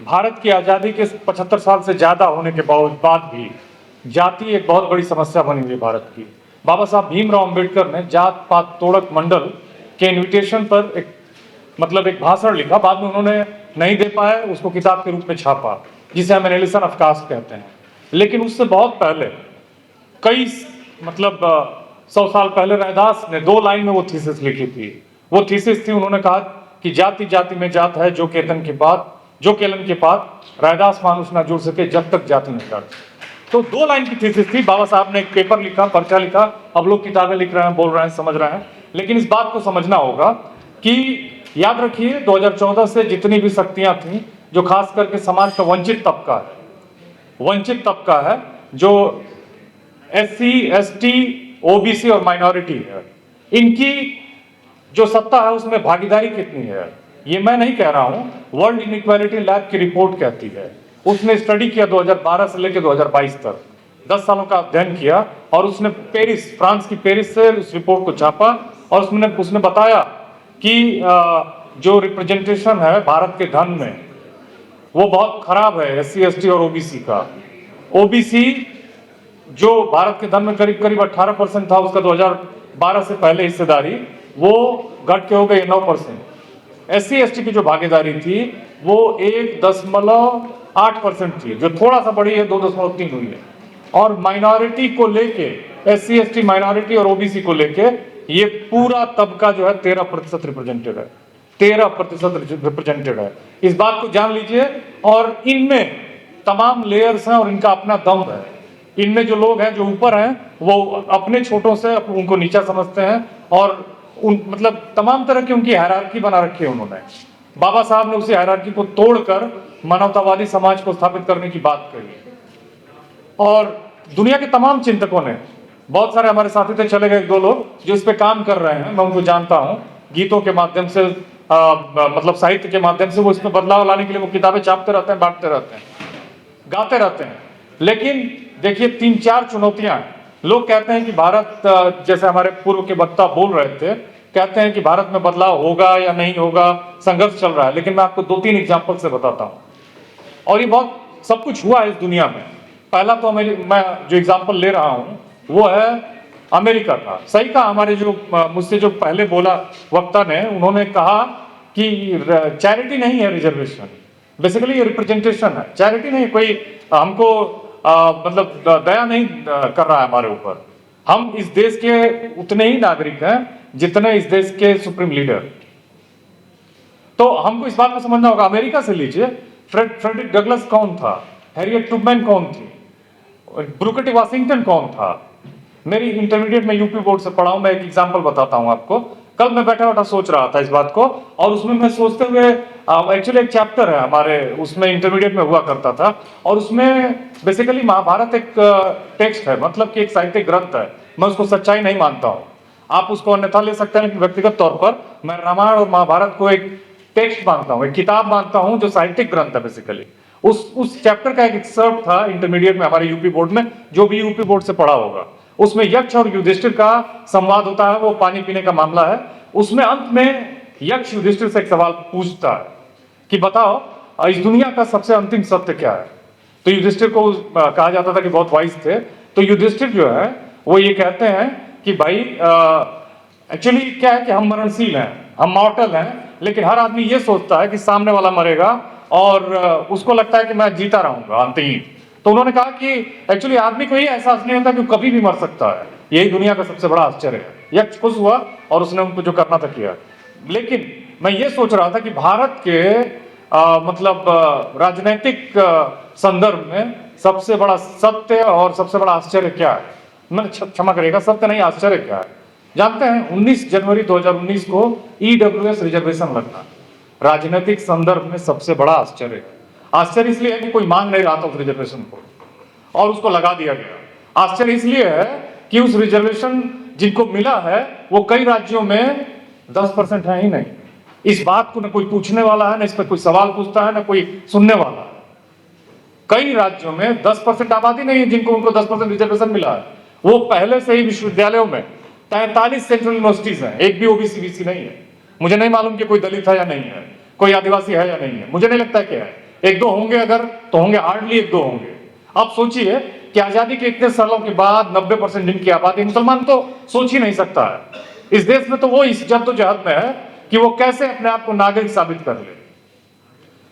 भारत की आज़ादी के 75 साल से ज़्यादा होने के बाद भी जाति एक बहुत बड़ी समस्या बनी हुई है भारत की। बाबा साहब भीमराव अंबेडकर ने जात पात तोड़क मंडल के इनविटेशन पर एक भाषण लिखा। बाद में उन्होंने नहीं दे पाए, उसको किताब के रूप में छापा, जिसे हम एनालिसिस ऑफ कास्ट कहते हैं। लेकिन उससे बहुत पहले कई 100 साल पहले रैदास ने 2 लाइन में वो थीसिस लिखी थी। वो थीसिस थी, उन्होंने कहा कि जाति जाति में जात है, जो केलन के पात रैदास मानुष ना जुड़ सके जब तक जाति न कर। तो 2 लाइन की थीसिस थी। बाबा साहब ने एक पेपर लिखा, पर्चा लिखा। अब लोग किताबें लिख रहे हैं, बोल रहे हैं, समझ रहे हैं। लेकिन इस बात को समझना होगा कि याद रखिए 2014 से जितनी भी शक्तियां थी, जो खास करके समाज का वंचित तबका है, जो SC, ST, OBC और माइनॉरिटी है, इनकी जो सत्ता है उसमें भागीदारी कितनी है, ये मैं नहीं कह रहा हूं, वर्ल्ड इनइक्वालिटी लैब की रिपोर्ट कहती है। उसने स्टडी किया 2012 से लेकर 2022 तक, 10 सालों का अध्ययन किया, और उसने फ्रांस की पेरिस से उस रिपोर्ट को छापा, और उसने बताया कि जो रिप्रेजेंटेशन है भारत के धन में वो बहुत खराब है SC, ST और OBC का। OBC जो भारत के धन में करीब करीब 18% था, उसका 2012 से पहले हिस्सेदारी वो घट के हो गई 9%। SC, ST की जो भागीदारी थी वो 1.8% थी, जो थोड़ा सा बढ़ी है, 2.3 हुई है। और माइनॉरिटी को लेके, SC, ST माइनॉरिटी और OBC को लेके ये पूरा तबका जो है 13% रिप्रेजेंटेड है, 13% रिप्रेजेंटेड है। इस बात को जान लीजिए। और इनमें तमाम लेयर्स हैं और इनका अपना दम है। इनमें जो लोग हैं, जो ऊपर हैं, वो अपने छोटों से उनको नीचा समझते हैं, और तमाम तरह की उनकी हायरार्की बना रखी है उन्होंने। बाबा साहब ने उसी हायरार्की को तोड़कर मानवतावादी समाज को स्थापित करने की बात कही। और दुनिया के तमाम चिंतकों ने, बहुत सारे हमारे साथी थे, चले गए 2 लोग जो इस पे काम कर रहे हैं, मैं उनको जानता हूं, गीतों के माध्यम से, साहित्य के माध्यम से वो इसमें बदलाव लाने के लिए वो किताबें छापते रहते हैं, बांटते रहते हैं, गाते रहते हैं। लेकिन देखिए 3-4 चुनौतियां हैं। लोग कहते हैं कि भारत, जैसे हमारे पूर्व के वक्ता बोल रहे थे, कहते हैं कि भारत में बदलाव होगा या नहीं होगा, संघर्ष चल रहा है। लेकिन मैं आपको 2-3 एग्जाम्पल से बताता हूं, और ये बहुत सब कुछ हुआ है इस दुनिया में। पहला तो मैं जो एग्जाम्पल ले रहा हूं वो है अमेरिका का। सही कहा, हमारे जो मुझसे जो पहले बोला वक्ता ने, उन्होंने कहा कि चैरिटी नहीं है रिजर्वेशन, बेसिकली ये रिप्रेजेंटेशन है, चैरिटी नहीं। कोई हमको दया नहीं कर रहा है हमारे ऊपर। हम इस देश के उतने ही नागरिक हैं जितने इस देश के सुप्रीम लीडर। तो हमको इस बात को समझना होगा। अमेरिका से लीजिए, फ्रेडरिक डगलस कौन था, हैरियट ट्रूमैन कौन थी, ब्रूकर टी वॉशिंगटन कौन था। मेरी इंटरमीडिएट में यूपी बोर्ड से पढ़ा हूं, मैं एक एग्जांपल बताता हूं आपको। कल मैं बैठा सोच रहा था इस बात को, और उसमें मैं सोचते हुए, एक्चुअली एक चैप्टर है हमारे उसमें, इंटरमीडिएट में हुआ करता था, और उसमें बेसिकली महाभारत एक टेक्स्ट है, मतलब कि एक साहित्यिक ग्रंथ है। मैं उसको सच्चाई नहीं मानता हूं, आप उसको अन्यथा ले सकते हैं, लेकिन व्यक्तिगत तौर पर मैं रामायण और महाभारत को एक टेक्स्ट मानता हूं, एक किताब मानता हूं, जो साहित्यिक ग्रंथ है बेसिकली। उस चैप्टर का एक एक्सर्प्ट था इंटरमीडिएट में हमारे यूपी बोर्ड में, जो भी यूपी बोर्ड से पढ़ा होगा। उसमें यक्ष और युधिष्ठिर का संवाद होता है, वो पानी पीने का मामला है। उसमें अंत में यक्ष युधिष्ठिर से एक सवाल पूछता है कि बताओ इस दुनिया का सबसे अंतिम सत्य क्या है। तो युधिष्ठिर को कहा जाता था कि बहुत वाइज थे। तो युधिष्ठिर जो है वो ये कहते हैं कि भाई एक्चुअली क्या है कि हम मरणशील हैं, हम मॉर्टल हैं, लेकिन हर आदमी ये सोचता है कि सामने वाला मरेगा, और उसको लगता है कि मैं जीता रहूंगा अंतहीन। तो उन्होंने कहा कि एक्चुअली आदमी को ये एहसास नहीं होता कि कभी भी मर सकता है। यही दुनिया का सबसे बड़ा आश्चर्य है। यक्ष खुश हुआ और उसने उनको जो करना था किया। लेकिन मैं ये सोच रहा था कि भारत के राजनीतिक संदर्भ में सबसे बड़ा सत्य और सबसे बड़ा आश्चर्य क्या है। मैं क्षमा करिएगा, सत्य नहीं, आश्चर्य क्या है। जानते हैं 19 जनवरी 2019 को EWS रिजर्वेशन लगना राजनीतिक संदर्भ में सबसे बड़ा आश्चर्य है। आश्चर्य इसलिए है कि कोई मांग नहीं रहा था उस रिजर्वेशन को और उसको लगा दिया गया। आश्चर्य इसलिए है कि उस रिजर्वेशन जिनको मिला है वो कई राज्यों में 10% है ही नहीं। इस बात को न कोई पूछने वाला है, न इस पर कोई सवाल पूछता है, न कोई सुनने वाला है। कई राज्यों में 10% आबादी नहीं है जिनको उनको 10% रिजर्वेशन मिला है। वो पहले से ही विश्वविद्यालयों में 43 सेंट्रल यूनिवर्सिटीज हैं, एक भी OBC BC नहीं है। मुझे नहीं मालूम कि कोई दलित है या नहीं है, कोई आदिवासी है या नहीं है, मुझे नहीं लगता कि है। एक दो होंगे अगर, तो होंगे हार्डली एक दो होंगे। आप सोचिए कि आजादी के इतने सालों के बाद 90% जिनकी आबादी मुसलमान तो सोच ही नहीं सकता है। इस देश में तो वो इस जद्दोजहद में है कि वो कैसे अपने आप को नागरिक साबित कर ले।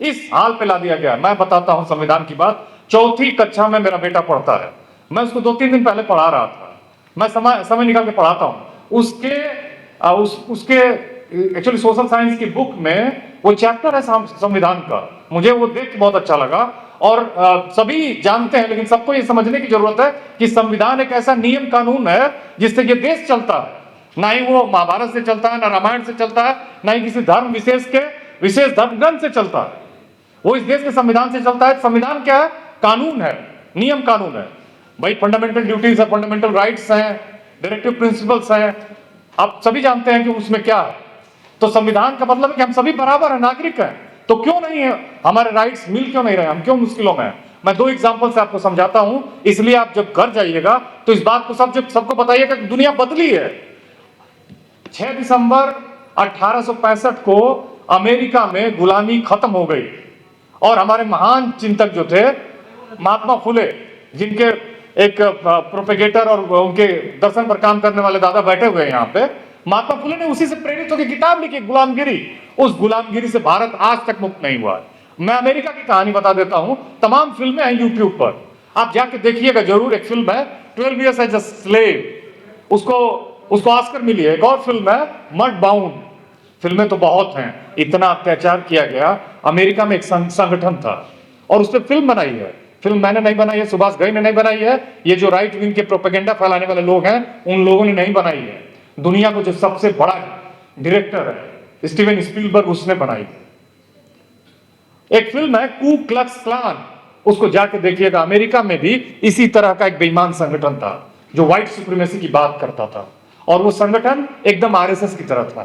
इस हाल पे ला दिया गया। मैं बताता हूं संविधान की बात। चौथी कक्षा में मेरा बेटा पढ़ता है, मैं उसको 2-3 दिन पहले पढ़ा रहा था। मैं समय निकाल के पढ़ाता हूं। उसके एक्चुअली सोशल साइंस की बुक में वो चैप्टर है संविधान का। मुझे वो देख के बहुत अच्छा लगा। और सभी जानते हैं, लेकिन सबको ये समझने की जरूरत है कि संविधान एक ऐसा नियम कानून है जिससे ये देश चलता है। ना ही वो महाभारत से चलता है, ना रामायण से चलता है, ना ही किसी धर्म विशेष धर्म ग्रंथ से चलता है। वो इस देश के संविधान से चलता है। संविधान क्या है? कानून है, नियम कानून है भाई। फंडामेंटल ड्यूटीज है, फंडामेंटल राइट्स हैं, डायरेक्टिव प्रिंसिपल्स हैं। आप सभी जानते हैं कि उसमें क्या है। तो संविधान का मतलब है कि हम सभी बराबर हैं, नागरिक हैं। तो क्यों नहीं है हमारे राइट्स मिल क्यों नहीं रहे? हम क्यों मुश्किलों में हैं? मैं 2 एग्जांपल से आपको समझाता हूं, इसलिए आप जब घर जाइएगा तो इस बात को सबको बताइएगा कि दुनिया बदली है। 6 दिसंबर 1865 को अमेरिका में गुलामी खत्म हो गई और हमारे महान चिंतक जो थे महात्मा फुले, जिनके एक प्रोपेगेटर और उनके दर्शन पर काम करने वाले दादा बैठे हुए हैं यहाँ पे, महात्मा फुले ने उसी से प्रेरित होकर किताब लिखी, गुलामगिरी। उस गुलामगिरी से भारत आज तक मुक्त नहीं हुआ है। मैं अमेरिका की कहानी बता देता हूं। तमाम फिल्में हैं यूट्यूब पर, आप जाके देखिएगा जरूर। एक फिल्म है 12 Years as a Slave, उसको ऑस्कर मिली है। एक और फिल्म है मड बाउंड। फिल्में तो बहुत हैं। इतना अत्याचार किया गया। अमेरिका में एक संगठन था और उस पर फिल्म बनाई है। फिल्म मैंने नहीं बनाई है, सुभाष घई ने नहीं बनाई है, ये जो राइट विंग के प्रोपेगेंडा फैलाने वाले लोग हैं उन लोगों ने नहीं बनाई है। दुनिया को जो सबसे बड़ा डायरेक्टर है स्टीवन स्पीलबर्ग, उसने बनाई। एक फिल्म है कू क्लक्स क्लान, उसको जाके देखिएगा। अमेरिका में भी इसी तरह का एक बेईमान संगठन था जो व्हाइट सुप्रीमेसी की बात करता था और वो संगठन एकदम आरएसएस की तरह था।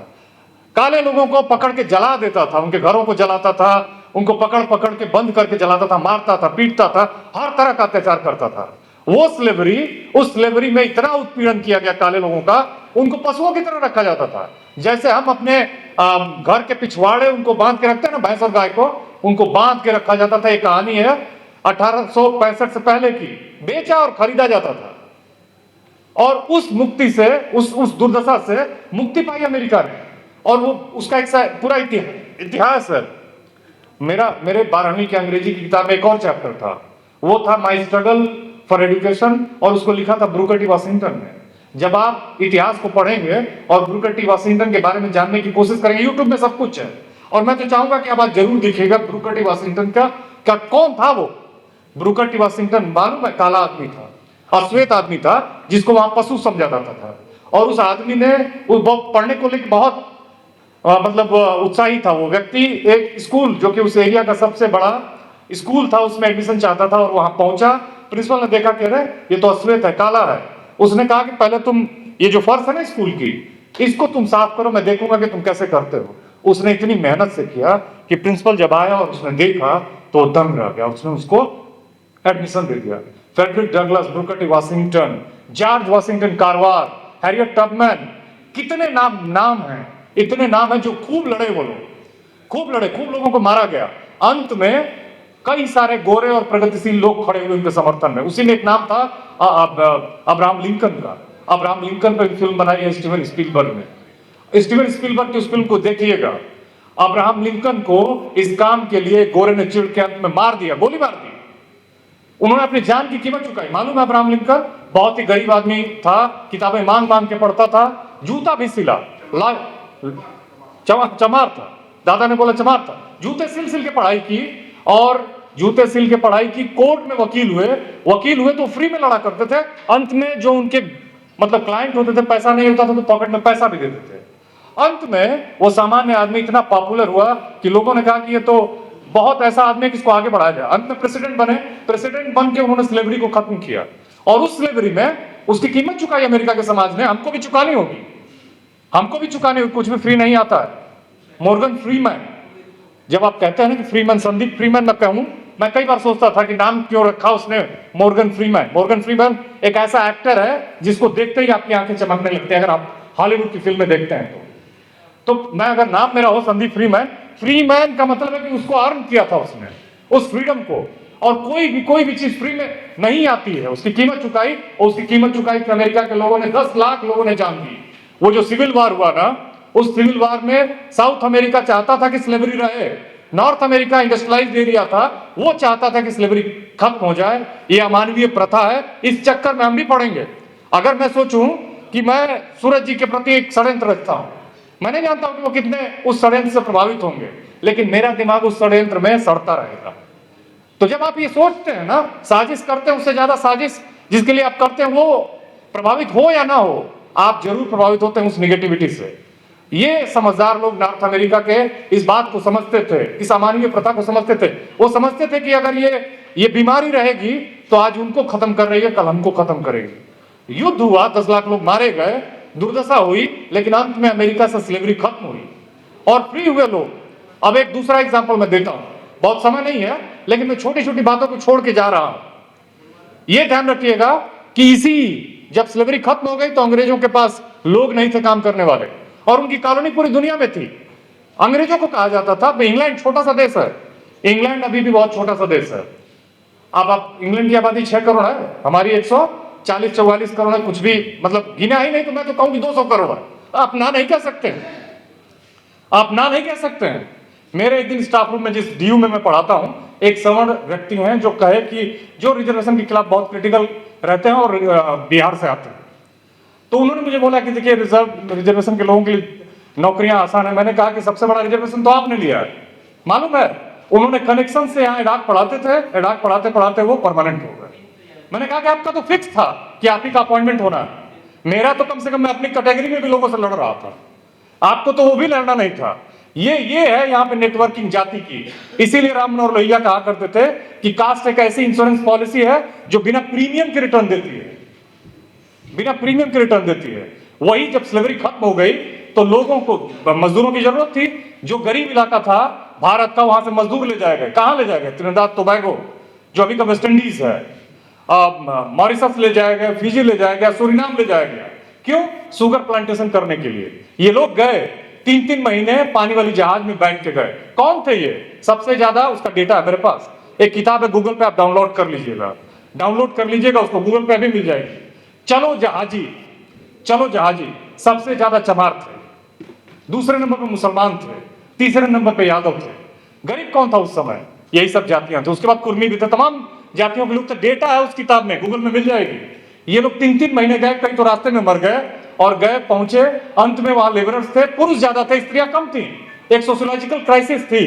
काले लोगों को पकड़ के जला देता था, उनके घरों को जलाता था, उनको पकड़ पकड़ के बंद करके जलाता था, मारता था, पीटता था, हर तरह का अत्याचार करता था। वो उस स्लेवरी में इतना उत्पीड़न किया गया काले लोगों का, उनको पशुओं की तरह रखा जाता था। जैसे हम अपने घर के पिछवाड़े उनको बांध के रखते हैं ना, भैंस और गाय को, उनको बांध के रखा जाता था। एक कहानी है 1865 से पहले की, बेचा और खरीदा जाता था। और उस मुक्ति से, उस दुर्दशा से मुक्ति पाई अमेरिका ने। और वो उसका एक पूरा इतिहास है। मेरे 12वीं की अंग्रेजी की किताब में एक और चैप्टर था, वो था माई स्ट्रगल फॉर एजुकेशन, और उसको लिखा था ब्रूकर टी वाशिंगटन ने। जब आप इतिहास को पढ़ेंगे और ब्रूकर टी वाशिंगटन के बारे में जानने की कोशिश करेंगे, यूट्यूब में सब कुछ है। और मैं तो चाहूंगा कि आप आज जरूर देखिएगा ब्रूकर टी वाशिंगटन का कौन था वो। ब्रूकर टी वाशिंगटन मालूम है, काला आदमी था, अश्वेत आदमी था, जिसको वहां पशु समझा जाता था। और उस आदमी ने पढ़ने को लेकर बहुत मतलब उत्साही था। वो व्यक्ति एक स्कूल जो कि उस एरिया का सबसे बड़ा स्कूल था, उसमें एडमिशन चाहता था और वहां पहुंचा। प्रिंसिपल ने देखा, कह रहे ये तो अश्वेत है, काला है। उसने कहा कि पहले तुम ये जो फर्श है ना स्कूल की, इसको तुम साफ करो, मैं देखूंगा कि तुम कैसे करते हो। उसने इतनी मेहनत से किया कि प्रिंसिपल जब आया और उसने देखा तो दंग रह गया। उसने उसको एडमिशन दे दिया। Frederick Douglass, Booker T Washington, George Washington Carver, Harriet Tubman, कितने नाम हैं, इतने नाम हैं जो खूब लड़े। वो लोग खूब लड़े, खूब लोगों को मारा गया। अंत में कई सारे गोरे और प्रगतिशील लोग खड़े हुए उनके समर्थन में। उसी में एक नाम था अब्राहम लिंकन का। अब्राहम लिंकन पर फिल्म बनाई है स्टीवन स्पीलबर्ग ने। स्टीवन स्पीलबर्ग की उस फिल्म को देखिएगा। अब्राहम लिंकन को इस काम के लिए गोरे ने चिढ़ के अंत में मार दिया, गोली मार दी। उन्होंने अपनी जान की कीमत चुकाई। मालूम है, अब्राहम लिंकन बहुत ही गरीब आदमी था, किताबें मांग मांग के पढ़ता था, जूता भी सिला, चमार था। दादा ने बोला चमार था। जूते सिल सिल के पढ़ाई की और जूते सिल के पढ़ाई की। कोर्ट में वकील हुए तो फ्री में लड़ा करते थे। अंत में जो उनके मतलब क्लाइंट होते थे, पैसा नहीं होता था तो पॉकेट में पैसा भी देते थे। अंत में वो सामान्य आदमी इतना पॉपुलर हुआ कि लोगों ने कहा कि ये तो बहुत ऐसा आदमी है कि इसको आगे बढ़ाया जाए। अंत में प्रेसिडेंट बने। प्रेसिडेंट बन के उन्होंने स्लेवरी को खत्म किया और उस स्लेवरी में उसकी कीमत चुकाई अमेरिका के समाज ने। हमको भी चुकानी होगी, हमको भी चुकानी होगी। कुछ भी फ्री नहीं आता है। मॉर्गन फ्रीमैन, जब आप कहते हैं ना कि फ्रीमैन, संदीप फ्रीमैन मैं कहूं, मैं कई बार सोचता था कि नाम क्यों रखा उसने मॉर्गन फ्रीमैन। मॉर्गन फ्रीमैन एक ऐसा एक्टर है जिसको देखते ही आपकी आंखें चमकने लगती है, अगर आप हॉलीवुड की फिल्में देखते हैं तो मैं अगर नाम मेरा हो संदीप फ्रीमैन, फ्रीमैन का मतलब है कि उसको अर्न किया था उसने। उस फ्रीडम को। और कोई भी चीज फ्री में नहीं आती है, उसकी कीमत चुकाई, और उसकी कीमत चुकाई कि अमेरिका के लोगों ने 10 लाख लोगों ने जान दी। वो जो सिविल वार हुआ ना, उस सिविल वार में साउथ अमेरिका चाहता था कि स्लेवरी रहे, नॉर्थ अमेरिका इंडस्ट्रियलाइज्ड एरिया था, वो चाहता था कि स्लेवरी खत्म हो जाए। ये अमानवीय प्रथा है, इस चक्कर में हम भी पड़ेंगे। अगर मैं सोचूं कि मैं सूरज जी के प्रति एक षड्यंत्र रचता हूं, मैं नहीं जानता हूं कि वो कितने उस षड्यंत्र से प्रभावित होंगे, लेकिन मेरा दिमाग उस षड्यंत्र में सड़ता रहेगा। तो जब आप ये सोचते हैं ना, साजिश करते हैं, उससे ज्यादा साजिश जिसके लिए आप करते हैं वो प्रभावित हो या ना हो, आप जरूर प्रभावित होते हैं उस निगेटिविटी से। ये समझदार लोग नॉर्थ अमेरिका के इस बात को समझते थे, इस अमानवीय प्रथा को समझते थे। वो समझते थे कि अगर ये बीमारी रहेगी तो आज उनको खत्म कर रही है, कल हमको खत्म करेगी। युद्ध हुआ, 10 लाख लोग मारे गए, दुर्दशा हुई, लेकिन अंत में अमेरिका से स्लेवरी खत्म हुई और फ्री हुए लोग। अब एक दूसरा एग्जाम्पल मैं देता हूं, बहुत समय नहीं है, लेकिन मैं छोटी छोटी बातों को छोड़ के जा रहा हूं। यह ध्यान रखिएगा कि जब स्लेवरी खत्म हो गई तो अंग्रेजों के पास लोग नहीं थे काम करने वाले, और उनकी कॉलोनी पूरी दुनिया में थी। अंग्रेजों को कहा जाता था, इंग्लैंड छोटा सा देश है, इंग्लैंड अभी भी बहुत छोटा सा देश है। अब आप इंग्लैंड की आबादी 6 करोड़ है, हमारी 140-44 करोड़ है, कुछ भी मतलब गिना ही नहीं तो मैं तो कहूं कि 200 करोड़ है। आप ना नहीं कह सकते, आप ना नहीं कह सकते हैं। मेरे एक दिन स्टाफ रूम में, जिस डीयू में मैं पढ़ाता हूं, एक सवर्ण व्यक्ति हैं जो कहे कि जो रिजर्वेशन के खिलाफ बहुत क्रिटिकल रहते हैं और बिहार से आते हैं, तो उन्होंने मुझे बोला कि देखिए रिजर्वेशन के लोगों के लिए नौकरियां आसान है। मैंने कहा कि सबसे बड़ा रिजर्वेशन तो आपने लिया है, मालूम है। उन्होंने कनेक्शन से यहाँ एडाक पढ़ाते थे, एडाक पढ़ाते पढ़ाते वो परमानेंट हो गए। मैंने कहा कि आपका तो फिक्स था कि आप ही का अपॉइंटमेंट होना है, मेरा तो कम से कम मैं अपनी कैटेगरी में भी लोगों से लड़ रहा था, आपको तो वो भी लड़ना नहीं था। ये है यहाँ पे नेटवर्किंग जाति की। इसीलिए राम मनोहर लोहिया कहा करते थे कि कास्ट एक ऐसी इंश्योरेंस पॉलिसी है जो बिना प्रीमियम के रिटर्न देती है, बिना प्रीमियम के रिटर्न देती है। वही जब स्लेवरी खत्म हो गई तो लोगों को मजदूरों की जरूरत थी। जो गरीब इलाका था भारत का, वहां से मजदूर ले जाए गए। कहां ले जाए गए? त्रिनिदाद टोबैगो, जो अभी का वेस्ट इंडीज है, मॉरिशस ले जाया गया, फिजी ले जाया गया, सूरीनाम ले जाया गया। क्यों? शुगर प्लांटेशन करने के लिए। ये लोग गए 3-3 महीने पानी वाली जहाज में बैठ के गए। कौन थे ये? सबसे ज्यादा उसका डेटा है मेरे पास, एक किताब है, गूगल पे आप डाउनलोड कर लीजिएगा, डाउनलोड कर लीजिएगा उसको, गूगल पे भी मिल जाएगी। चलो जहाजी सबसे ज्यादा चमार थे, दूसरे नंबर पे मुसलमान थे, तीसरे नंबर पे यादव थे। गरीब कौन था उस समय? यही सब जातियां थी। उसके बाद कुर्मी भी थे, तमाम जातियों के लोग थे। डेटा है उस किताब में, गूगल में मिल जाएगी। ये लोग 3-3 महीने गए, कई तो रास्ते में मर गए, और गए पहुंचे, अंत में वहां लेबरर्स थे, पुरुष ज्यादा थे, स्त्रियां कम थी। एक सोशियोलॉजिकल क्राइसिस थी,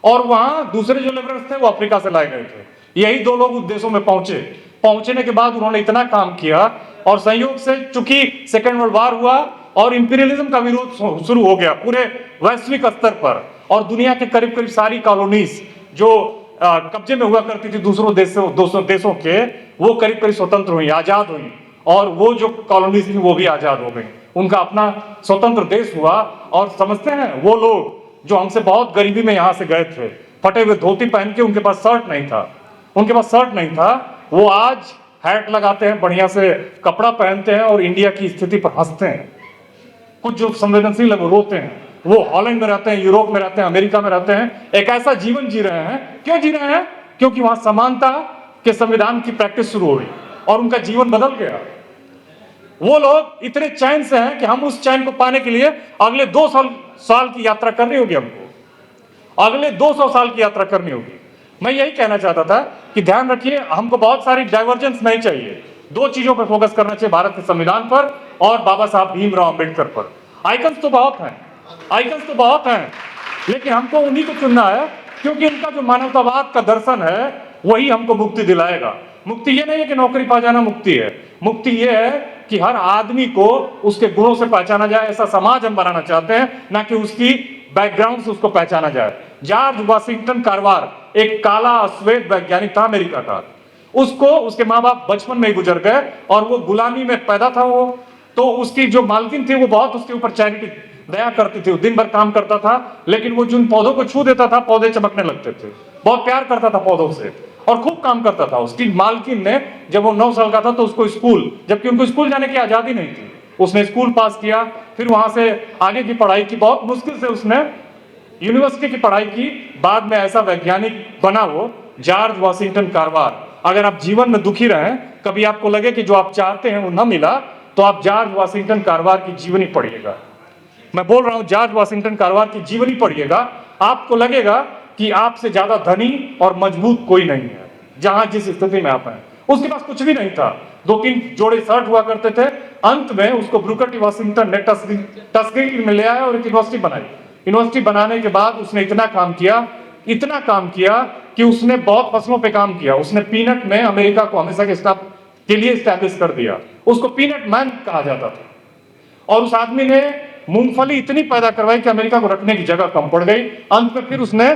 और वहां दूसरे जो लेबरर्स थे वो अफ्रीका से लाए गए थे। यही 2 लोग उस देशों में पहुंचने के बाद उन्होंने इतना काम किया, और संयोग से चूंकि सेकेंड वर्ल्ड वॉर हुआ और इंपीरियलिज्म का विरोध शुरू हो गया पूरे वैश्विक स्तर पर, और दुनिया के करीब करीब सारी कॉलोनीज जो कब्जे में हुआ करती थी दूसरों देशों के, वो करीब करीब स्वतंत्र हुई, आजाद हुई, और वो जो कॉलोनीज थी वो भी आजाद हो गई। उनका अपना स्वतंत्र देश हुआ। और समझते हैं वो लोग जो हमसे बहुत गरीबी में यहाँ से गए थे, फटे हुए धोती पहन के, उनके पास शर्ट नहीं था, वो आज हैट लगाते हैं, बढ़िया से कपड़ा पहनते हैं और इंडिया की स्थिति पर हंसते हैं। कुछ जो संवेदनशील है वो रोते हैं। वो हॉलैंड में रहते हैं, यूरोप में रहते हैं, अमेरिका में रहते हैं, एक ऐसा जीवन जी रहे हैं। क्यों जी रहे हैं? क्योंकि वहां समानता के संविधान की प्रैक्टिस शुरू हुई और उनका जीवन बदल गया। वो लोग इतने चैन से हैं कि हम उस चैन को पाने के लिए अगले 200 साल की यात्रा करनी होगी हमको, अगले 200 साल की यात्रा करनी होगी। मैं यही कहना चाहता था कि ध्यान रखिए, हमको बहुत सारी डाइवर्जेंस नहीं चाहिए। 2 चीजों पर फोकस करना चाहिए, भारत के संविधान पर और बाबा साहब भीमराव अंबेडकर पर। आइकन्स तो बहुत हैं, लेकिन हमको उन्हीं को चुनना है, क्योंकि उनका जो मानवतावाद का दर्शन है वही हमको मुक्ति दिलाएगा। मुक्ति ये नहीं है कि नौकरी पा जाना मुक्ति है। मुक्ति ये है कि हर आदमी को उसके गुणों से पहचाना जाए। ऐसा समाज हम बनाना चाहते हैं, ना कि उसकी बैकग्राउंड से उसको पहचाना जाए। जॉर्ज वाशिंगटन कार्वर एक काला अश्वेत वैज्ञानिक था अमेरिका का। उसको उसके माँ बाप बचपन में ही गुजर गए और वो गुलामी में पैदा था। वो तो उसकी जो मालकिन थी वो बहुत उसके ऊपर चैरिटी दया करती थी। दिन भर काम करता था, लेकिन वो जिन पौधों को छू देता था पौधे चमकने लगते थे। बहुत प्यार करता था पौधों से और खूब काम करता था। उसकी मालकिन ने जब वो 9 साल का था तो उसको स्कूल, जबकि उनको स्कूल जाने की आजादी नहीं थी, उसने स्कूल पास किया, फिर वहां से आगे की पढ़ाई की। बहुत मुश्किल से उसने यूनिवर्सिटी की पढ़ाई की, बाद में ऐसा वैज्ञानिक बना वो जॉर्ज वॉशिंगटन कार्वर। अगर आप जीवन में दुखी रहे, कभी आपको लगे कि जो आप चाहते हैं वो न मिला, तो आप जॉर्ज वॉशिंगटन कार्वर की जीवनी पढ़िएगा। मैं बोल रहा हूं, जॉर्ज वॉशिंगटन कार्वर की जीवनी पढ़िएगा, आपको लगेगा कि आपसे ज्यादा धनी और मजबूत कोई नहीं है। जहां जिस स्थिति में आप हैं, उसके पास कुछ भी नहीं था, 2-3 जोड़े शर्ट हुआ करते थे। अंत में उसको ब्रूकर टी वॉशिंगटन ने टस्केगीर में ले आया और एक यूनिवर्सिटी बनाई। यूनिवर्सिटी बनाने के बाद उसने इतना काम किया कि उसने बहुत फसलों पे काम किया। उसने पीनट में अमेरिका को हमेशा के स्टाफ के लिए स्टैब्लिश कर दिया। उसको पीनट मैन कहा जाता था। और उस आदमी ने मूंगफली इतनी पैदा करवाई कि अमेरिका को रखने की जगह कम पड़ गई। अंत में फिर उसने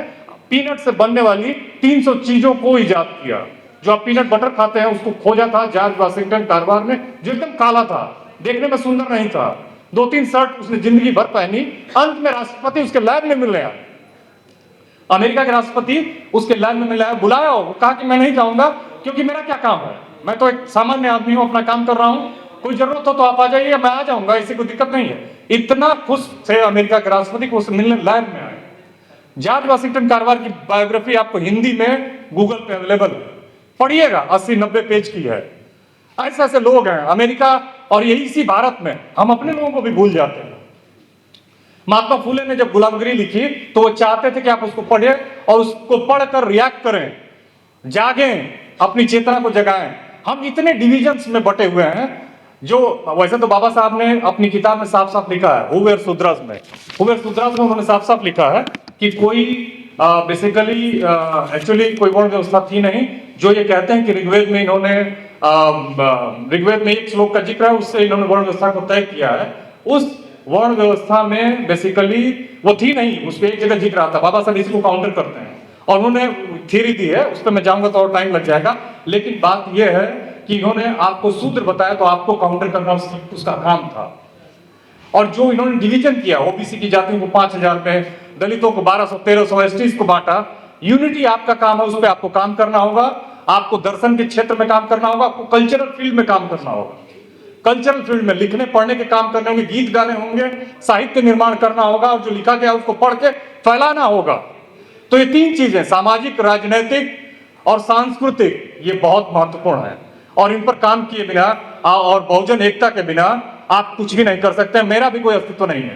पीनट से बनने वाली 300 चीजों को इजाद किया। जो आप पीनट बटर खाते हैं उसको खोजा था जॉर्ज वॉशिंगटन कार्वर ने, जो एकदम काला था, देखने में सुंदर नहीं था। 2-3 शर्ट उसने जिंदगी भर पहनी। अंत में राष्ट्रपति उसके लैब में मिल गया। अमेरिका के राष्ट्रपति उसके लैब में मिला, बुलाया, वो कहा कि मैं नहीं जाऊंगा क्योंकि मेरा क्या काम है, मैं तो एक सामान्य आदमी हूं, अपना काम कर रहा हूं, कोई जरूरत हो तो आप आ जाइए, मैं आ जाऊंगा, इससे कोई दिक्कत नहीं है। इतना खुश थे अमेरिका के राष्ट्रपति को उससे मिलने लैब में आए। जॉर्ज वॉशिंगटन कार्वर की बायोग्राफी आपको हिंदी में गूगल पे अवेलेबल है, पढ़िएगा, 80-90 पेज की है। ऐसे ऐसे लोग हैं अमेरिका, और यही इसी भारत में हम अपने लोगों को भी भूल जाते हैं। महात्मा फुले ने जब गुलामगिरी लिखी तो वो चाहते थे कि आप उसको पढ़ें और उसको पढ़कर रिएक्ट करें, जागें, अपनी चेतना को जगाएं। हम इतने डिविजन्स में बटे हुए हैं, जो वैसे तो बाबा साहब ने अपनी किताब में साफ साफ लिखा है, हुवेर सुद्रास में उन्होंने साफ साफ लिखा है कि कोई बेसिकली एक्चुअली कोई वर्ण व्यवस्था थी नहीं। जो ये कहते हैं कि ऋग्वेद में इन्होंने ऋग्वेद में एक श्लोक का जिक्र है, उससे इन्होंने वर्ण व्यवस्था को तय किया है। उस वर्ण व्यवस्था में बेसिकली वो थी नहीं, उस पर एक जगह जिक्र आता। बाबा साहब इसको काउंटर करते हैं और उन्होंने थ्योरी दी है, उस पर मैं जाऊंगा तो और टाइम लग जाएगा। लेकिन बात यह है कि इन्होंने आपको सूत्र बताया तो आपको काउंटर करना उसका काम था। और जो इन्होंने डिवीजन किया, ओबीसी की जातियों को 5000 में, दलितों को 1200-1300, एसटीज को बांटा, यूनिटी आपका काम है, उस पर आपको काम करना होगा। आपको दर्शन के क्षेत्र में काम करना होगा, आपको कल्चरल फील्ड में काम करना होगा। कल्चरल फील्ड में लिखने पढ़ने के काम करने होंगे, गीत गाने होंगे, साहित्य निर्माण करना होगा, और जो लिखा गया उसको पढ़ के फैलाना होगा। तो ये 3 चीजें, सामाजिक, राजनैतिक और सांस्कृतिक, ये बहुत महत्वपूर्ण है। और इन पर काम किए बिना और बहुजन एकता के बिना आप कुछ भी नहीं कर सकते। मेरा भी कोई अस्तित्व नहीं है।